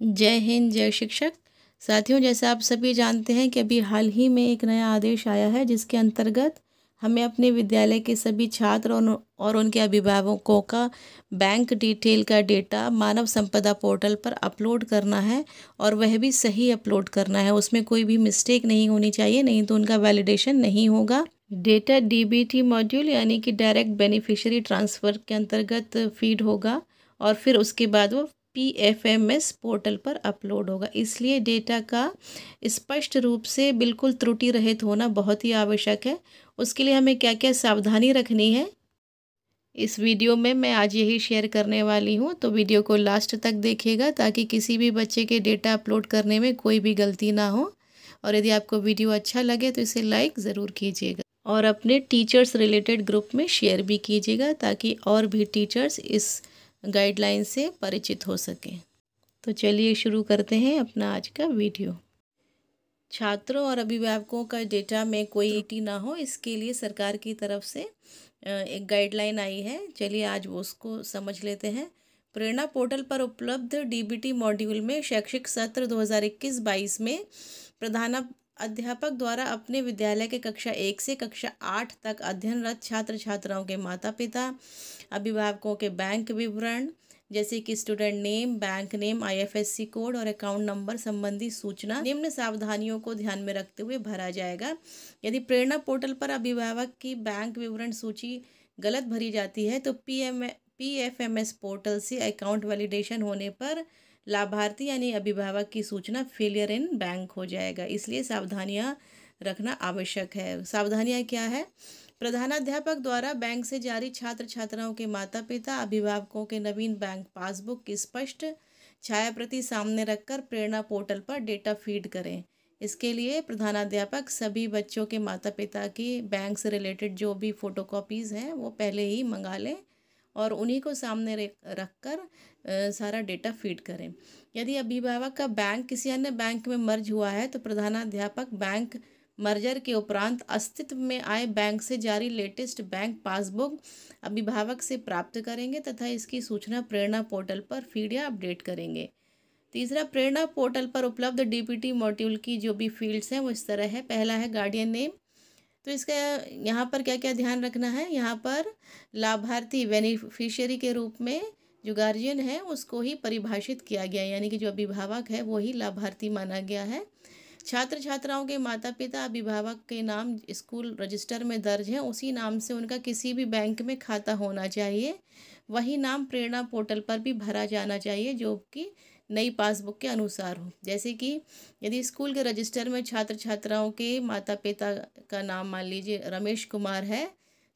जय हिंद, जय शिक्षक। साथियों, जैसा आप सभी जानते हैं कि अभी हाल ही में एक नया आदेश आया है जिसके अंतर्गत हमें अपने विद्यालय के सभी छात्र और उनके अभिभावकों का बैंक डिटेल का डेटा मानव संपदा पोर्टल पर अपलोड करना है और वह भी सही अपलोड करना है। उसमें कोई भी मिस्टेक नहीं होनी चाहिए, नहीं तो उनका वैलिडेशन नहीं होगा। डेटा डीबीटी मॉड्यूल यानी कि डायरेक्ट बेनिफिशियरी ट्रांसफ़र के अंतर्गत फीड होगा और फिर उसके बाद वो PFMS पोर्टल पर अपलोड होगा। इसलिए डेटा का स्पष्ट रूप से बिल्कुल त्रुटि रहित होना बहुत ही आवश्यक है। उसके लिए हमें क्या क्या सावधानी रखनी है, इस वीडियो में मैं आज यही शेयर करने वाली हूँ। तो वीडियो को लास्ट तक देखिएगा ताकि किसी भी बच्चे के डेटा अपलोड करने में कोई भी गलती ना हो। और यदि आपको वीडियो अच्छा लगे तो इसे लाइक ज़रूर कीजिएगा और अपने टीचर्स रिलेटेड ग्रुप में शेयर भी कीजिएगा ताकि और भी टीचर्स इस गाइडलाइन से परिचित हो सकें। तो चलिए शुरू करते हैं अपना आज का वीडियो। छात्रों और अभिभावकों का डेटा में कोई त्रुटि ना हो, इसके लिए सरकार की तरफ से एक गाइडलाइन आई है। चलिए आज वो उसको समझ लेते हैं। प्रेरणा पोर्टल पर उपलब्ध डीबीटी मॉड्यूल में शैक्षिक सत्र 2021-22 में प्रधानाध्यापक द्वारा अपने विद्यालय के कक्षा 1 से कक्षा 8 तक अध्ययनरत छात्र छात्राओं के माता पिता, अभिभावकों के बैंक विवरण जैसे कि student name, bank name, IFSC code और अकाउंट नंबर संबंधी सूचना निम्न सावधानियों को ध्यान में रखते हुए भरा जाएगा। यदि प्रेरणा पोर्टल पर अभिभावक की बैंक विवरण सूची गलत भरी जाती है तो PFMS पोर्टल से अकाउंट वैलिडेशन होने पर लाभार्थी यानी अभिभावक की सूचना फेलियर इन बैंक हो जाएगा। इसलिए सावधानियाँ रखना आवश्यक है। सावधानियाँ क्या है? प्रधानाध्यापक द्वारा बैंक से जारी छात्र छात्राओं के माता पिता, अभिभावकों के नवीन बैंक पासबुक की स्पष्ट छायाप्रति सामने रखकर प्रेरणा पोर्टल पर डेटा फीड करें। इसके लिए प्रधानाध्यापक सभी बच्चों के माता पिता की बैंक से रिलेटेड जो भी फ़ोटोकॉपीज़ हैं वो पहले ही मंगा लें और उन्हीं को सामने रख कर सारा डेटा फीड करें। यदि अभिभावक का बैंक किसी अन्य बैंक में मर्ज हुआ है तो प्रधानाध्यापक बैंक मर्जर के उपरांत अस्तित्व में आए बैंक से जारी लेटेस्ट बैंक पासबुक अभिभावक से प्राप्त करेंगे तथा इसकी सूचना प्रेरणा पोर्टल पर फीड या अपडेट करेंगे। तीसरा, प्रेरणा पोर्टल पर उपलब्ध डीबीटी मॉड्यूल की जो भी फील्ड्स हैं वो इस तरह है। पहला है गार्डियन नेम। तो इसका यहाँ पर क्या क्या ध्यान रखना है? यहाँ पर लाभार्थी बेनिफिशियरी के रूप में जो गार्जियन है उसको ही परिभाषित किया गया, यानी कि जो अभिभावक है वो ही लाभार्थी माना गया है। छात्र छात्राओं के माता पिता, अभिभावक के नाम स्कूल रजिस्टर में दर्ज है उसी नाम से उनका किसी भी बैंक में खाता होना चाहिए। वही नाम प्रेरणा पोर्टल पर भी भरा जाना चाहिए जो कि नई पासबुक के अनुसार हो। जैसे कि यदि स्कूल के रजिस्टर में छात्र छात्राओं के माता पिता का नाम मान लीजिए रमेश कुमार है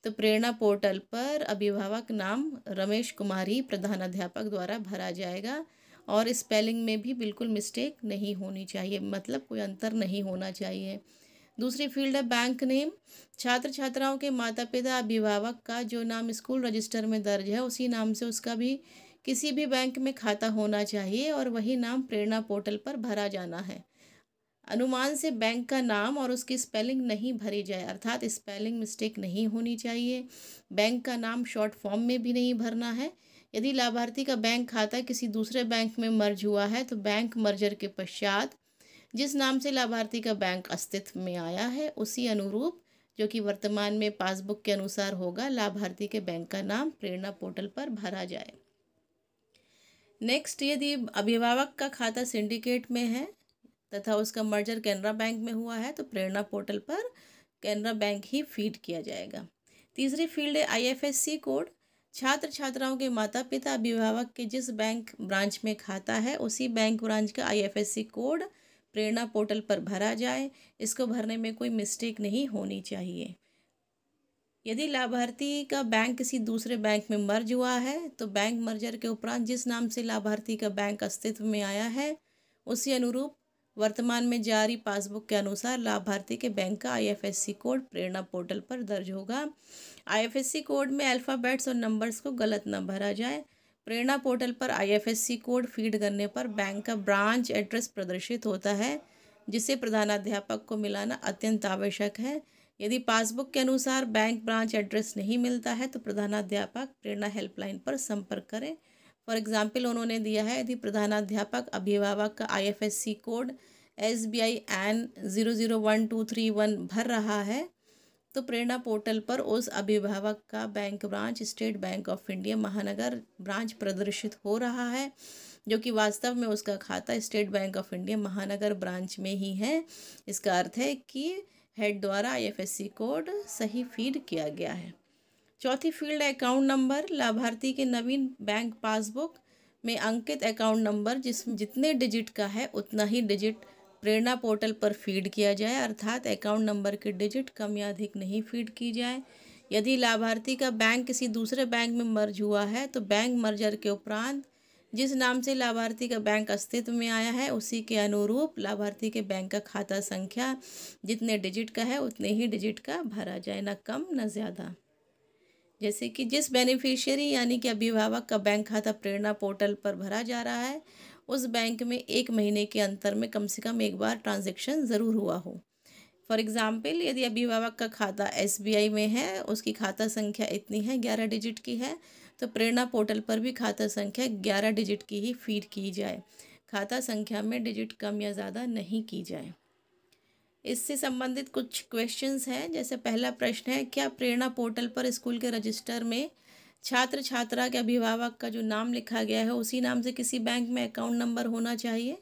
तो प्रेरणा पोर्टल पर अभिभावक नाम रमेश कुमार ही प्रधानाध्यापक द्वारा भरा जाएगा और स्पेलिंग में भी बिल्कुल मिस्टेक नहीं होनी चाहिए, मतलब कोई अंतर नहीं होना चाहिए। दूसरी फील्ड है बैंक नेम। छात्र छात्राओं के माता पिता, अभिभावक का जो नाम स्कूल रजिस्टर में दर्ज है उसी नाम से उसका भी किसी भी बैंक में खाता होना चाहिए और वही नाम प्रेरणा पोर्टल पर भरा जाना है। अनुमान से बैंक का नाम और उसकी स्पेलिंग नहीं भरी जाए, अर्थात स्पेलिंग मिस्टेक नहीं होनी चाहिए। बैंक का नाम शॉर्ट फॉर्म में भी नहीं भरना है। यदि लाभार्थी का बैंक खाता किसी दूसरे बैंक में मर्ज हुआ है तो बैंक मर्जर के पश्चात जिस नाम से लाभार्थी का बैंक अस्तित्व में आया है उसी अनुरूप, जो कि वर्तमान में पासबुक के अनुसार होगा, लाभार्थी के बैंक का नाम प्रेरणा पोर्टल पर भरा जाए। नेक्स्ट, यदि अभिभावक का खाता सिंडिकेट में है तथा उसका मर्जर कैनरा बैंक में हुआ है तो प्रेरणा पोर्टल पर कैनरा बैंक ही फीड किया जाएगा। तीसरी फील्ड है IFSC कोड। छात्र छात्राओं के माता पिता, अभिभावक के जिस बैंक ब्रांच में खाता है उसी बैंक ब्रांच का IFSC कोड प्रेरणा पोर्टल पर भरा जाए। इसको भरने में कोई मिस्टेक नहीं होनी चाहिए। यदि लाभार्थी का बैंक किसी दूसरे बैंक में मर्ज हुआ है तो बैंक मर्जर के उपरांत जिस नाम से लाभार्थी का बैंक अस्तित्व में आया है उसी अनुरूप वर्तमान में जारी पासबुक के अनुसार लाभार्थी के बैंक का IFSC कोड प्रेरणा पोर्टल पर दर्ज होगा। IFSC कोड में अल्फ़ाबेट्स और नंबर्स को गलत न भरा जाए। प्रेरणा पोर्टल पर IFSC कोड फीड करने पर बैंक का ब्रांच एड्रेस प्रदर्शित होता है जिसे प्रधानाध्यापक को मिलाना अत्यंत आवश्यक है। यदि पासबुक के अनुसार बैंक ब्रांच एड्रेस नहीं मिलता है तो प्रधानाध्यापक प्रेरणा हेल्पलाइन पर संपर्क करें। फॉर एग्जाम्पल उन्होंने दिया है, यदि प्रधानाध्यापक अभिभावक का IFSC कोड SBI N 001231 भर रहा है तो प्रेरणा पोर्टल पर उस अभिभावक का bank branch state bank of India महानगर ब्रांच प्रदर्शित हो रहा है, जो कि वास्तव में उसका खाता स्टेट बैंक ऑफ इंडिया महानगर ब्रांच में ही है। इसका अर्थ है कि हेड द्वारा IFSC कोड सही फीड किया गया है। चौथी फील्ड है अकाउंट नंबर। लाभार्थी के नवीन बैंक पासबुक में अंकित अकाउंट नंबर जितने डिजिट का है उतना ही डिजिट प्रेरणा पोर्टल पर फीड किया जाए, अर्थात अकाउंट नंबर के डिजिट कम या अधिक नहीं फीड की जाए। यदि लाभार्थी का बैंक किसी दूसरे बैंक में मर्ज हुआ है तो बैंक मर्जर के उपरांत जिस नाम से लाभार्थी का बैंक अस्तित्व में आया है उसी के अनुरूप लाभार्थी के बैंक का खाता संख्या जितने डिजिट का है उतने ही डिजिट का भरा जाए, न कम न ज़्यादा। जैसे कि जिस बेनिफिशियरी यानी कि अभिभावक का बैंक खाता प्रेरणा पोर्टल पर भरा जा रहा है उस बैंक में 1 महीने के अंतर में कम से कम एक बार ट्रांजैक्शन ज़रूर हुआ हो। फॉर एग्ज़ाम्पल, यदि अभिभावक का खाता SBI में है, उसकी खाता संख्या इतनी है 11 डिजिट की है, तो प्रेरणा पोर्टल पर भी खाता संख्या 11 डिजिट की ही फीड की जाए, खाता संख्या में डिजिट कम या ज़्यादा नहीं की जाए। इससे संबंधित कुछ क्वेश्चंस हैं। जैसे पहला प्रश्न है, क्या प्रेरणा पोर्टल पर स्कूल के रजिस्टर में छात्र छात्रा के अभिभावक का जो नाम लिखा गया है उसी नाम से किसी बैंक में अकाउंट नंबर होना चाहिए?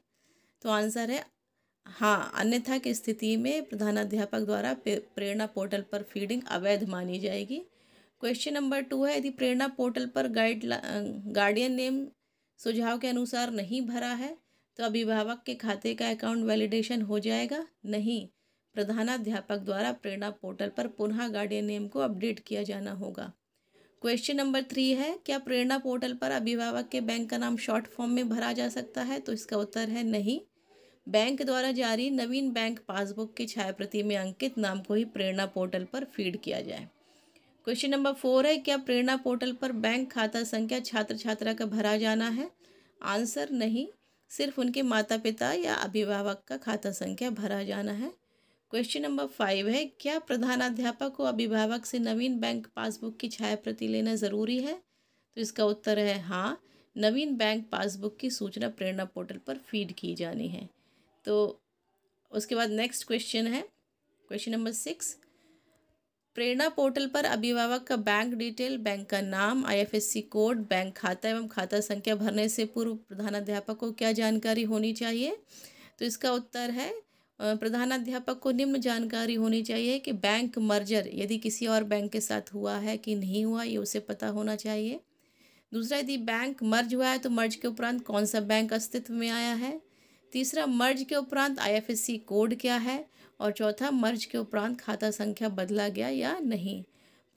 तो आंसर है हाँ, अन्यथा की स्थिति में प्रधानाध्यापक द्वारा प्रेरणा पोर्टल पर फीडिंग अवैध मानी जाएगी। क्वेश्चन नंबर 2 है, यदि प्रेरणा पोर्टल पर गार्डियन नेम सुझाव के अनुसार नहीं भरा है तो अभिभावक के खाते का अकाउंट वैलिडेशन हो जाएगा? नहीं, प्रधानाध्यापक द्वारा प्रेरणा पोर्टल पर पुनः गार्डियन नेम को अपडेट किया जाना होगा। क्वेश्चन नंबर 3 है, क्या प्रेरणा पोर्टल पर अभिभावक के बैंक का नाम शॉर्ट फॉर्म में भरा जा सकता है? तो इसका उत्तर है नहीं, बैंक द्वारा जारी नवीन बैंक पासबुक की छायाप्रति में अंकित नाम को ही प्रेरणा पोर्टल पर फीड किया जाए। क्वेश्चन नंबर 4 है, क्या प्रेरणा पोर्टल पर बैंक खाता संख्या छात्र छात्रा का भरा जाना है? आंसर नहीं, सिर्फ उनके माता पिता या अभिभावक का खाता संख्या भरा जाना है। क्वेश्चन नंबर 5 है, क्या प्रधानाध्यापक को अभिभावक से नवीन बैंक पासबुक की छायाप्रति लेना ज़रूरी है? तो इसका उत्तर है हाँ, नवीन बैंक पासबुक की सूचना प्रेरणा पोर्टल पर फीड की जानी है। तो उसके बाद नेक्स्ट क्वेश्चन है, क्वेश्चन नंबर 6, प्रेरणा पोर्टल पर अभिभावक का बैंक डिटेल, बैंक का नाम, IFSC कोड, बैंक खाता एवं खाता संख्या भरने से पूर्व प्रधानाध्यापक को क्या जानकारी होनी चाहिए? तो इसका उत्तर है प्रधानाध्यापक को निम्न जानकारी होनी चाहिए कि बैंक मर्जर यदि किसी और बैंक के साथ हुआ है कि नहीं हुआ, ये उसे पता होना चाहिए। दूसरा, यदि बैंक मर्ज हुआ है तो मर्ज के उपरांत कौन सा बैंक अस्तित्व में आया है। तीसरा, मर्ज के उपरांत IFSC कोड क्या है। और चौथा, मर्ज के उपरांत खाता संख्या बदला गया या नहीं।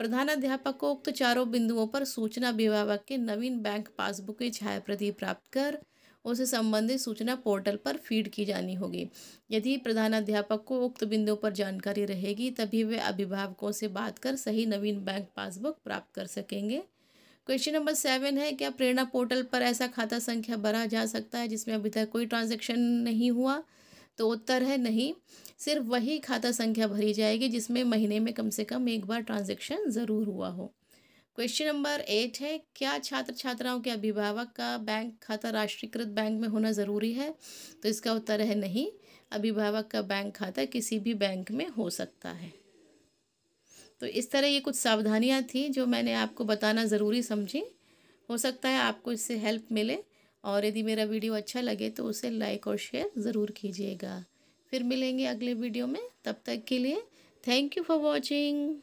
प्रधानाध्यापक को उक्त चारों बिंदुओं पर सूचना अभिभावक के नवीन बैंक पासबुक की छायाप्रति प्राप्त कर उससे संबंधित सूचना पोर्टल पर फीड की जानी होगी। यदि प्रधानाध्यापक को उक्त बिंदुओं पर जानकारी रहेगी तभी वे अभिभावकों से बात कर सही नवीन बैंक पासबुक प्राप्त कर सकेंगे। क्वेश्चन नंबर 7 है, क्या प्रेरणा पोर्टल पर ऐसा खाता संख्या भरा जा सकता है जिसमें अभी तक कोई ट्रांजैक्शन नहीं हुआ? तो उत्तर है नहीं, सिर्फ वही खाता संख्या भरी जाएगी जिसमें महीने में कम से कम एक बार ट्रांजैक्शन ज़रूर हुआ हो। क्वेश्चन नंबर 8 है, क्या छात्र छात्राओं के अभिभावक का बैंक खाता राष्ट्रीयकृत बैंक में होना ज़रूरी है? तो इसका उत्तर है नहीं, अभिभावक का बैंक खाता किसी भी बैंक में हो सकता है। तो इस तरह ये कुछ सावधानियां थी जो मैंने आपको बताना ज़रूरी समझी। हो सकता है आपको इससे हेल्प मिले, और यदि मेरा वीडियो अच्छा लगे तो उसे लाइक और शेयर ज़रूर कीजिएगा। फिर मिलेंगे अगले वीडियो में, तब तक के लिए थैंक यू फॉर वॉचिंग।